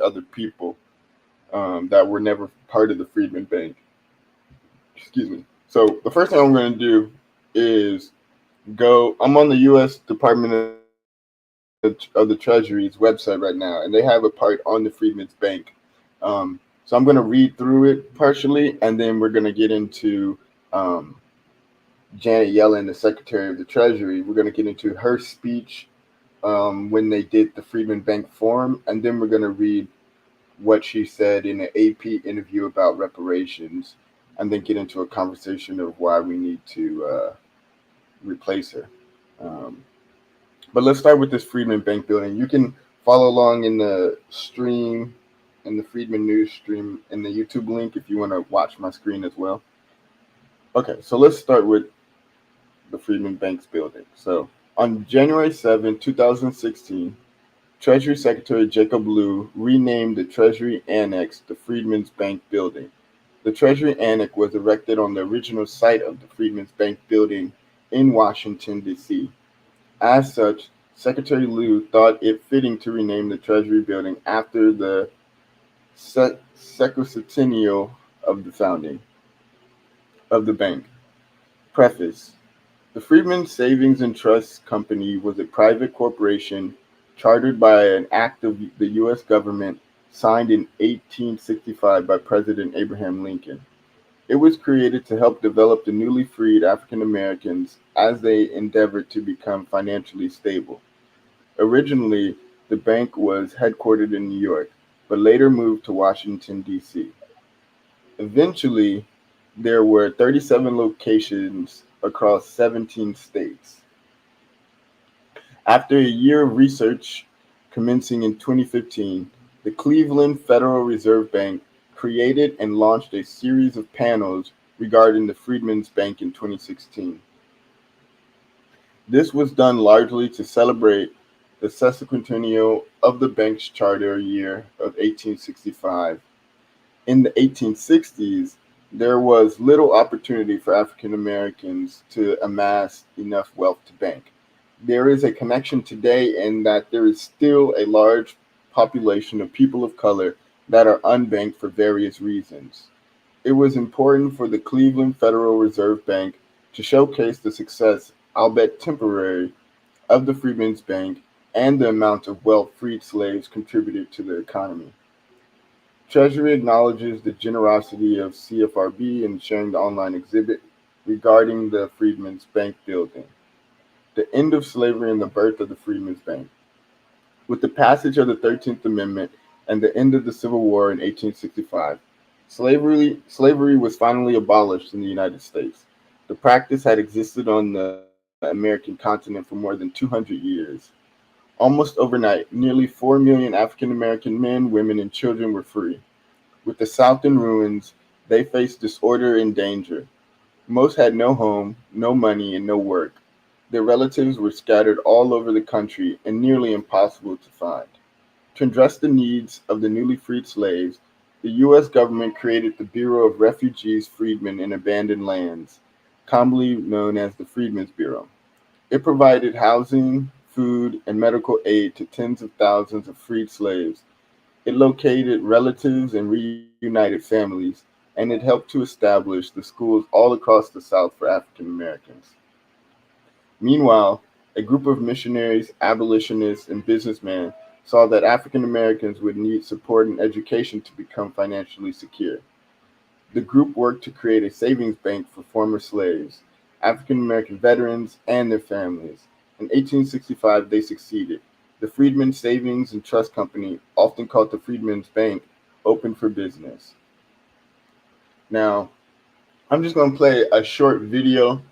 other people that were never part of the Freedmen Bank. Excuse me. So the first thing I'm going to do is go. I'm on the U.S. Department of the Treasury's website right now, and they have a part on the Freedmen's Bank. So I'm going to read through it partially, and then we're going to get into um, Janet Yellen, the Secretary of the Treasury. We're going to get into her speech when they did the Freedmen Bank Forum, and then we're going to read what she said in an AP interview about reparations, and then get into a conversation of why we need to replace her. Um, but let's start with this Freedmen Bank building. You can follow along in the stream, in the Freedmen News stream, in the YouTube link if you want to watch my screen as well. Okay, so let's start with the Freedmen Bank's building. So on January 7, 2016, Treasury Secretary Jacob Lew renamed the Treasury Annex the Freedmen's Bank Building. The Treasury Annex was erected on the original site of the Freedmen's Bank Building in Washington, D.C. As such, Secretary Lew thought it fitting to rename the Treasury Building after the sesquicentennial of the founding of the bank. Preface: the Freedmen Savings and Trust Company was a private corporation chartered by an act of the U.S. government signed in 1865 by President Abraham Lincoln. It was created to help develop the newly freed African Americans as they endeavored to become financially stable. Originally, the bank was headquartered in New York, but later moved to Washington, D.C. Eventually, there were 37 locations across 17 states. After a year of research commencing in 2015, the Cleveland Federal Reserve Bank created and launched a series of panels regarding the Freedmen's Bank in 2016. This was done largely to celebrate the sesquicentennial of the bank's charter year of 1865. In the 1860s, there was little opportunity for African Americans to amass enough wealth to bank. There is a connection today in that there is still a large population of people of color that are unbanked for various reasons. It was important for the Cleveland Federal Reserve Bank to showcase the success, albeit temporary, of the Freedmen's Bank and the amount of wealth freed slaves contributed to the economy. Treasury acknowledges the generosity of CFRB in sharing the online exhibit regarding the Freedmen's Bank building. The end of slavery and the birth of the Freedmen's Bank. With the passage of the 13th Amendment and the end of the Civil War in 1865, slavery was finally abolished in the United States. The practice had existed on the American continent for more than 200 years. Almost overnight, nearly 4 million African American men, women, and children were free. With the South in ruins, they faced disorder and danger. Most had no home, no money, and no work. Their relatives were scattered all over the country and nearly impossible to find. To address the needs of the newly freed slaves, the U.S. government created the Bureau of Refugees, Freedmen, and Abandoned Lands, commonly known as the Freedmen's Bureau. It provided housing, food, and medical aid to tens of thousands of freed slaves. It located relatives and reunited families, and it helped to establish the schools all across the South for African Americans. Meanwhile, a group of missionaries, abolitionists, and businessmen saw that African Americans would need support and education to become financially secure. The group worked to create a savings bank for former slaves, African American veterans, and their families. In 1865, they succeeded. The Freedmen Savings and Trust Company, often called the Freedmen's Bank, opened for business. Now, I'm just going to play a short video.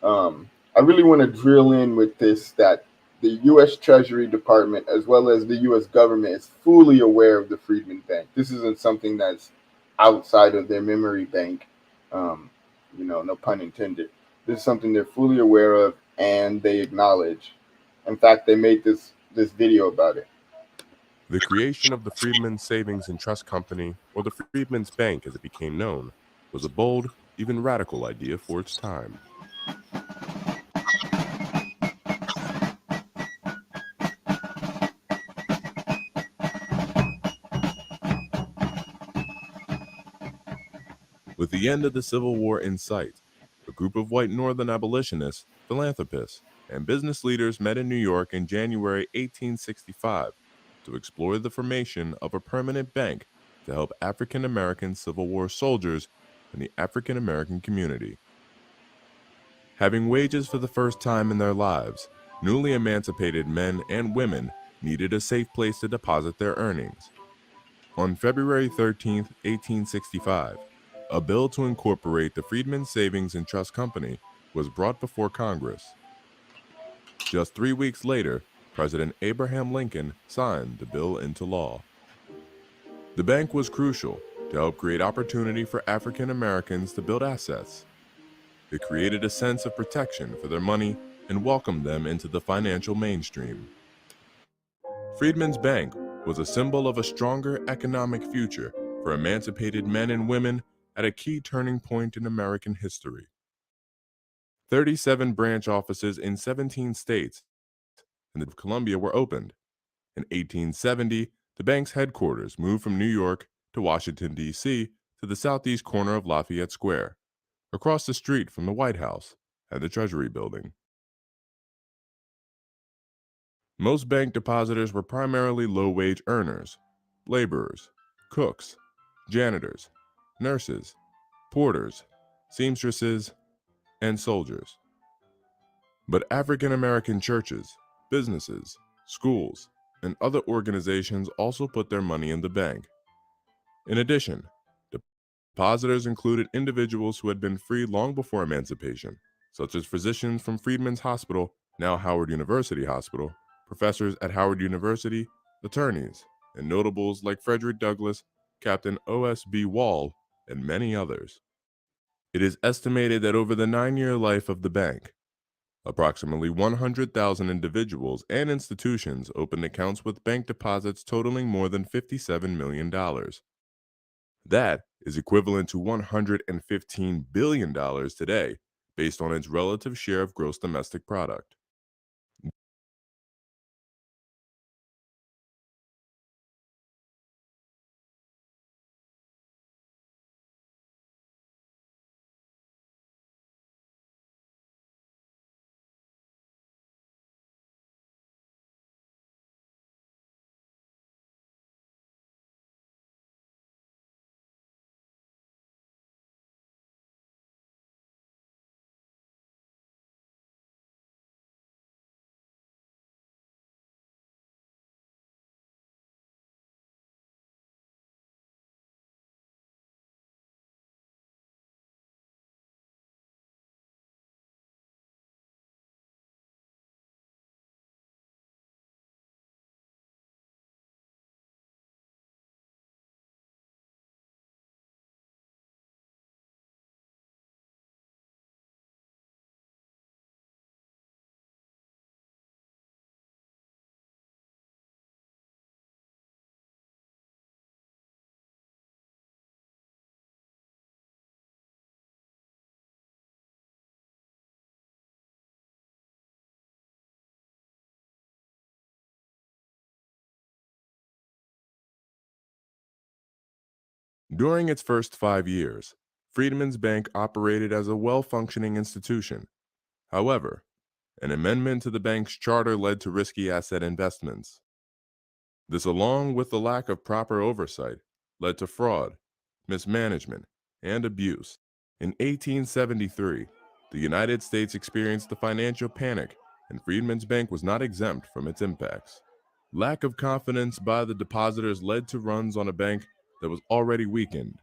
I really want to drill in with this that the U.S. Treasury Department, as well as the U.S. government, is fully aware of the Freedmen Bank. This isn't something that's outside of their memory bank, no pun intended. This is something they're fully aware of and they acknowledge. In fact, they made this video about it. The creation of the Freedmen Savings and Trust Company, or the Freedmen's Bank as it became known, was a bold, even radical idea for its time. With the end of the Civil War in sight, a group of white Northern abolitionists, philanthropists, and business leaders met in New York in January 1865 to explore the formation of a permanent bank to help African American Civil War soldiers and the African American community. Having wages for the first time in their lives, newly emancipated men and women needed a safe place to deposit their earnings. On February 13, 1865, a bill to incorporate the Freedmen's Savings and Trust Company was brought before Congress. Just 3 weeks later, President Abraham Lincoln signed the bill into law. The bank was crucial to help create opportunity for African Americans to build assets. It created a sense of protection for their money and welcomed them into the financial mainstream. Freedmen's Bank was a symbol of a stronger economic future for emancipated men and women at a key turning point in American history. 37 branch offices in 17 states and the Columbia were opened. In 1870, the bank's headquarters moved from New York to Washington, D.C. to the southeast corner of Lafayette Square, across the street from the White House and the Treasury Building. Most bank depositors were primarily low-wage earners, laborers, cooks, janitors, nurses, porters, seamstresses, and soldiers. But African American churches, businesses, schools, and other organizations also put their money in the bank. In addition, depositors included individuals who had been free long before emancipation, such as physicians from Freedmen's Hospital, now Howard University Hospital, professors at Howard University, attorneys, and notables like Frederick Douglass, Captain O.S.B. Wall, and many others. It is estimated that over the 9-year life of the bank, approximately 100,000 individuals and institutions opened accounts with bank deposits totaling more than $57 million. That is equivalent to $115 billion today, based on its relative share of gross domestic product. During its first 5 years, Freedmen's Bank operated as a well-functioning institution. However, an amendment to the bank's charter led to risky asset investments. This, along with the lack of proper oversight, led to fraud, mismanagement, and abuse. In 1873, the United States experienced the financial panic, and Freedmen's Bank was not exempt from its impacts. Lack of confidence by the depositors led to runs on a bank that was already weakened.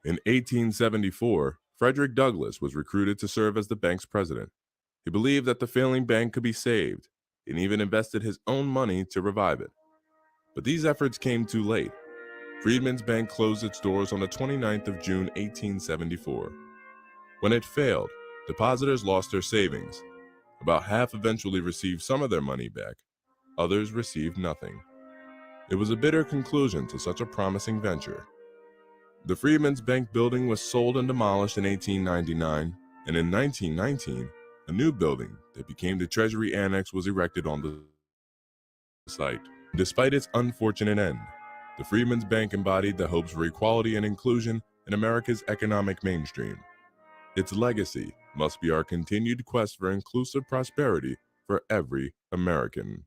In 1874, Frederick Douglass was recruited to serve as the bank's president. He believed that the failing bank could be saved, and even invested his own money to revive it. But these efforts came too late. Freedmen's Bank closed its doors on the 29th of June, 1874. When it failed, depositors lost their savings. About half eventually received some of their money back. Others received nothing. It was a bitter conclusion to such a promising venture. The Freedmen's Bank building was sold and demolished in 1899, and in 1919, a new building that became the Treasury Annex was erected on the site. Despite its unfortunate end, the Freedmen's Bank embodied the hopes for equality and inclusion in America's economic mainstream. Its legacy must be our continued quest for inclusive prosperity for every American.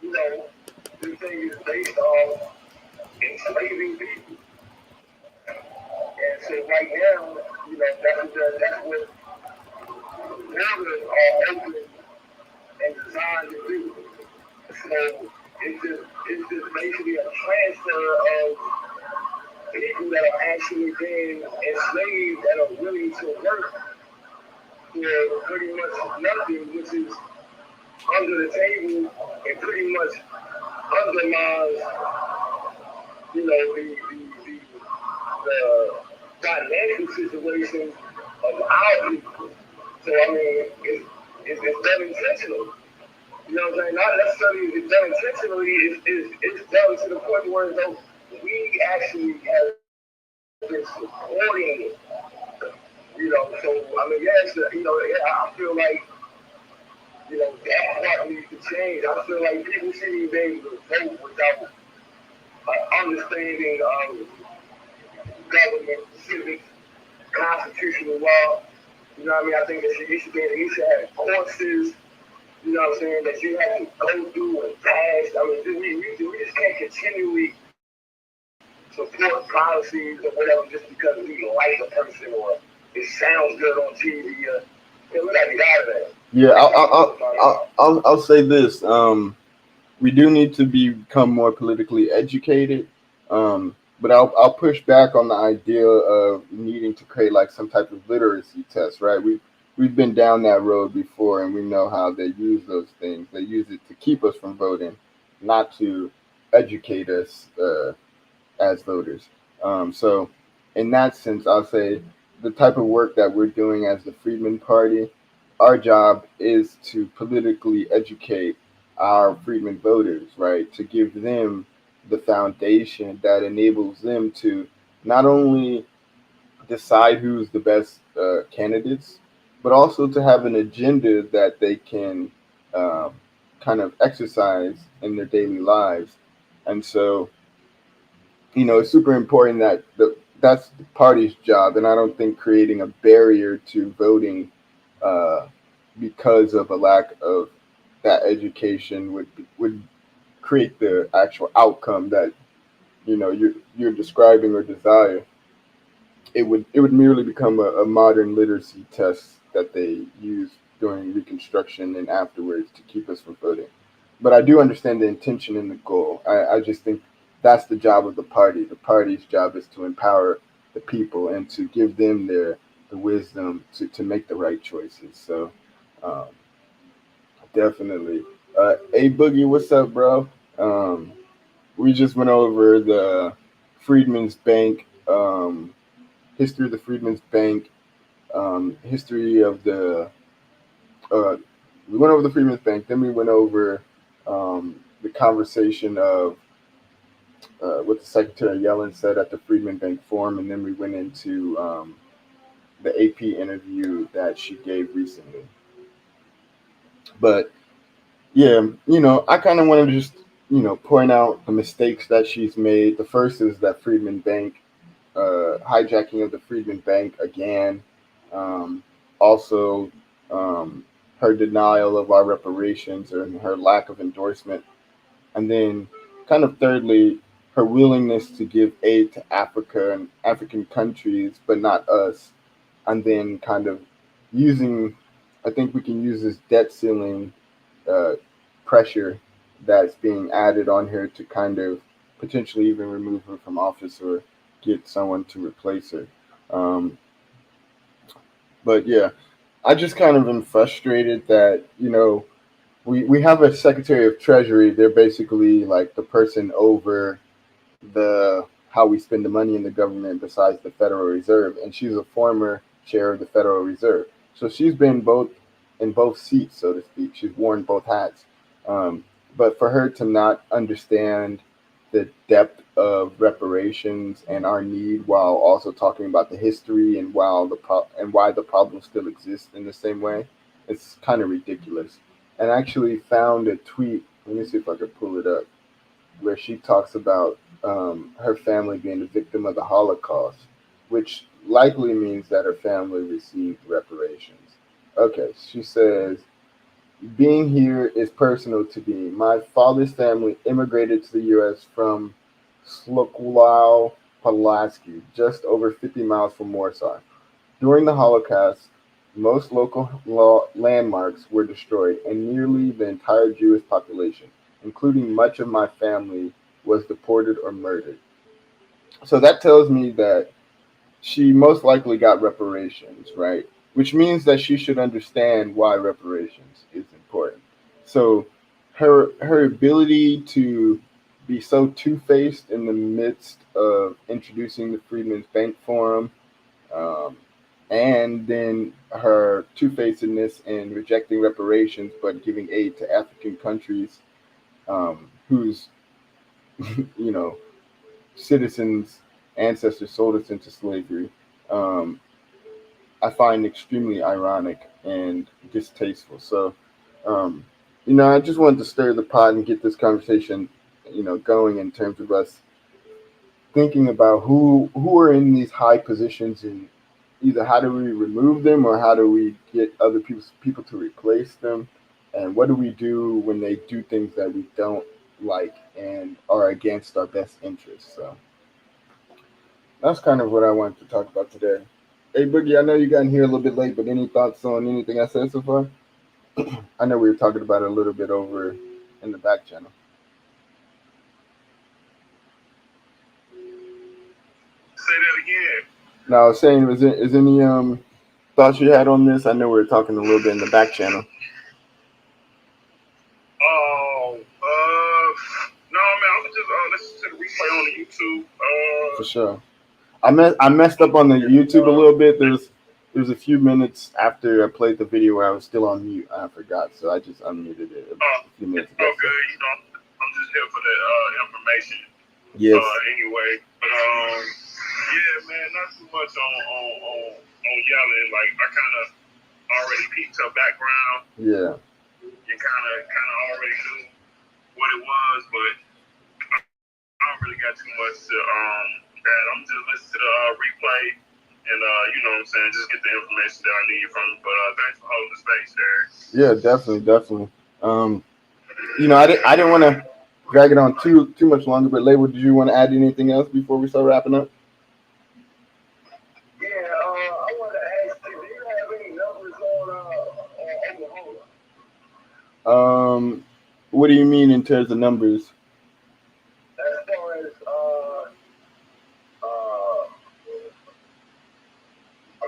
you know, this thing is based on enslaving people. And so right now, you know, that's what borders are open and designed to do. So it's just basically a transfer of people that are actually being enslaved that are willing to work for pretty much nothing, which is under the table and pretty much undermines, you know, the financial situation of our people. So I mean, it's done intentionally. You know what I'm saying? Not necessarily is it done intentionally. It's done to the point where though we actually have been supporting it. You know, so I mean, yes, you know, I feel like you know that part needs to change. I feel like people shouldn't be able to vote without understanding government, civics, constitutional law. You know what I mean? I think that you should have courses, you know what I'm saying, that you have to go through and pass. I mean, we just can't continually support policies or whatever just because we like a person or it sounds good on TV. We gotta get out of that. Yeah, I'll say this. We do need to become more politically educated. But I'll push back on the idea of needing to create like some type of literacy test, right? We've been down that road before, and we know how they use those things. They use it to keep us from voting, not to educate us as voters. So, in that sense, I'll say the type of work that we're doing as the Freedmen Party, our job is to politically educate our Freedmen voters, right? To give them the foundation that enables them to not only decide who's the best candidates, but also to have an agenda that they can um, kind of exercise in their daily lives. And so, it's super important that that's the party's job, and I don't think creating a barrier to voting uh, because of a lack of that education would create the actual outcome that you're describing or desire. It would merely become a modern literacy test that they use during Reconstruction and afterwards to keep us from voting. But I do understand the intention and the goal. I just think that's the job of the party. The party's job is to empower the people and to give them the wisdom to make the right choices. So um, definitely. Hey Boogie, what's up, bro? Um, we just went over the Freedmen's Bank, history of the Freedmen's Bank, history of the. We went over the Freedmen's Bank. Then we went over the conversation of what the Secretary Yellen said at the Freedmen Bank Forum, and then we went into the AP interview that she gave recently. But yeah, I kind of want to just point out the mistakes that she's made. The first is that Freedmen Bank hijacking of the Freedmen Bank again. Um, Also, um, her denial of our reparations and her lack of endorsement. And then, kind of thirdly, her willingness to give aid to Africa and African countries, but not us. And then, kind of using, I think we can use this debt ceiling uh, pressure that's being added on her to kind of potentially even remove her from office or get someone to replace her. Um, but yeah, I just kind of am frustrated that we have a Secretary of Treasury. They're basically like the person over the how we spend the money in the government besides the Federal Reserve, and she's a former chair of the Federal Reserve. So she's been both in both seats, so to speak. She's worn both hats. Um, but for her to not understand the depth of reparations and our need, while also talking about the history and and why the problem still exists in the same way, it's kind of ridiculous. And I actually found a tweet. Let me see if I can pull it up, where she talks about her family being a victim of the Holocaust, which likely means that her family received reparations. Okay, she says, Being here is personal to me. My father's family immigrated to the U.S. from Slocum, Pulaski, just over 50 miles from Warsaw. During the Holocaust, most local landmarks were destroyed, and nearly the entire Jewish population, including much of my family, was deported or murdered. So that tells me that she most likely got reparations, right? Which means that she should understand why reparations is important. So her ability to be so two-faced in the midst of introducing the Freedmen's Bank Forum, um, and then her two-facedness in rejecting reparations but giving aid to African countries whose you know citizens ancestors sold us into slavery. Um, I find extremely ironic and distasteful. So, um, I just wanted to stir the pot and get this conversation, going in terms of us thinking about who are in these high positions, and either how do we remove them or how do we get other people to replace them, and what do we do when they do things that we don't like and are against our best interests. So that's kind of what I wanted to talk about today. Hey Boogie, I know you got in here a little bit late, but any thoughts on anything I said so far? I know we were talking about it a little bit over in the back channel. Say that again. No, I was saying, is any thoughts you had on this? I know we were talking a little bit in the back channel. Oh, no, man, I was just listening to the replay on the YouTube. For sure. I messed up on the YouTube a little bit. There's a few minutes after I played the video where I was still on mute. I forgot, so I just unmuted it a few minutes ago. Okay, I'm just here for the information. Yes. Anyway, but yeah, man, not too much on yelling. Like I kind of already peeped her background. Yeah. You kind of already knew what it was, but I don't really got too much to that. I'm just listening to the replay, and you know what I'm saying, just get the information that I need from it. But thanks for holding the space there. Yeah, definitely. I didn't want to drag it on too much longer, but Label, did you want to add anything else before we start wrapping up? Yeah, I want to ask you, do you have any numbers on Oklahoma? What do you mean in terms of numbers? As far as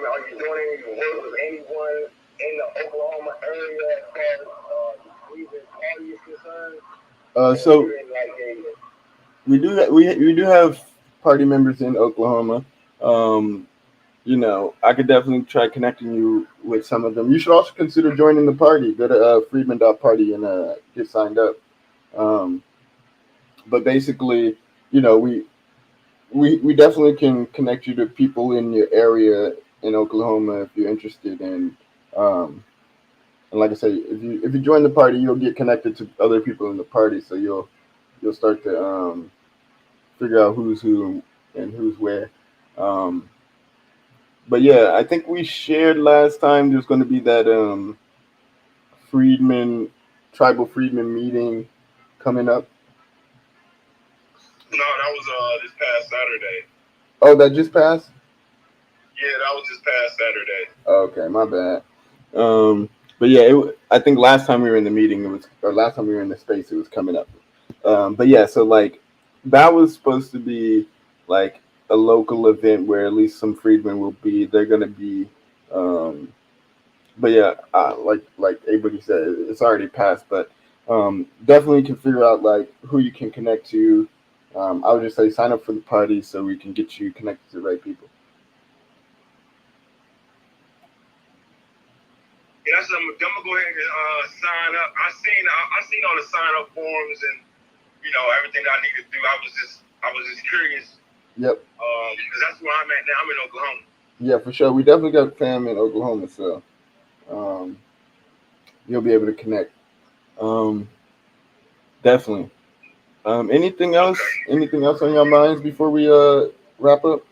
are you doing any work with anyone in the Oklahoma area as far as the Cleveland party is concerned? So we do have party members in Oklahoma. I could definitely try connecting you with some of them. You should also consider joining the party. Go to freedman.party and get signed up. But basically, we definitely can connect you to people in your area in Oklahoma if you're interested. And like I say, if you join the party, you'll get connected to other people in the party. So you'll start to figure out who's who and who's where. But yeah, I think we shared last time there's going to be that tribal freedmen meeting coming up. No, that was this past Saturday. Oh, that just passed? Yeah, that was just past Saturday. Okay, my bad. But yeah, I think last time we were in the meeting, last time we were in the space, it was coming up. But yeah, so like that was supposed to be like a local event where at least some freedmen will be. They're gonna be. But yeah, like everybody said, it's already passed. But definitely can figure out like who you can connect to. I would just say sign up for the party so we can get you connected to the right people. Yeah, I'm gonna go ahead and sign up. I seen all the sign up forms and everything I need to do. I was just curious. Yep. Because that's where I'm at now. I'm in Oklahoma. Yeah, for sure. We definitely got fam in Oklahoma, so you'll be able to connect. Definitely. Anything else? Okay. Anything else on your minds before we wrap up?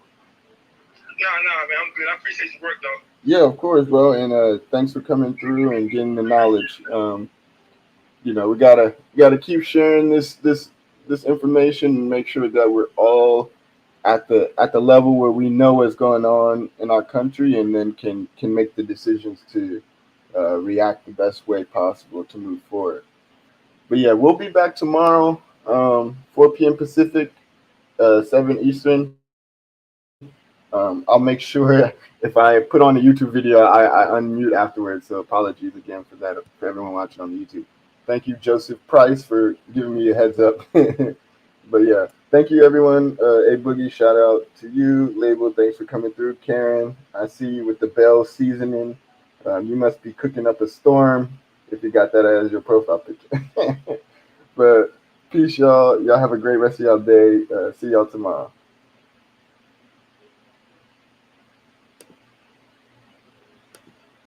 No, man, I'm good. I appreciate your work, though. Yeah, of course, bro. And thanks for coming through and getting the knowledge. We gotta keep sharing this information and make sure that we're all at the level where we know what's going on in our country, and then can make the decisions to react the best way possible to move forward. But yeah, we'll be back tomorrow, 4 p.m. Pacific, 7 Eastern. I'll make sure if I put on a YouTube video, I unmute afterwards. So apologies again for that for everyone watching on the YouTube. Thank you, Joseph Price, for giving me a heads up. But yeah, thank you, everyone. A Boogie, shout out to you. Label, thanks for coming through. Karen, I see you with the Bell seasoning. You must be cooking up a storm if you got that as your profile picture. But peace, y'all. Y'all have a great rest of y'all day. See y'all tomorrow.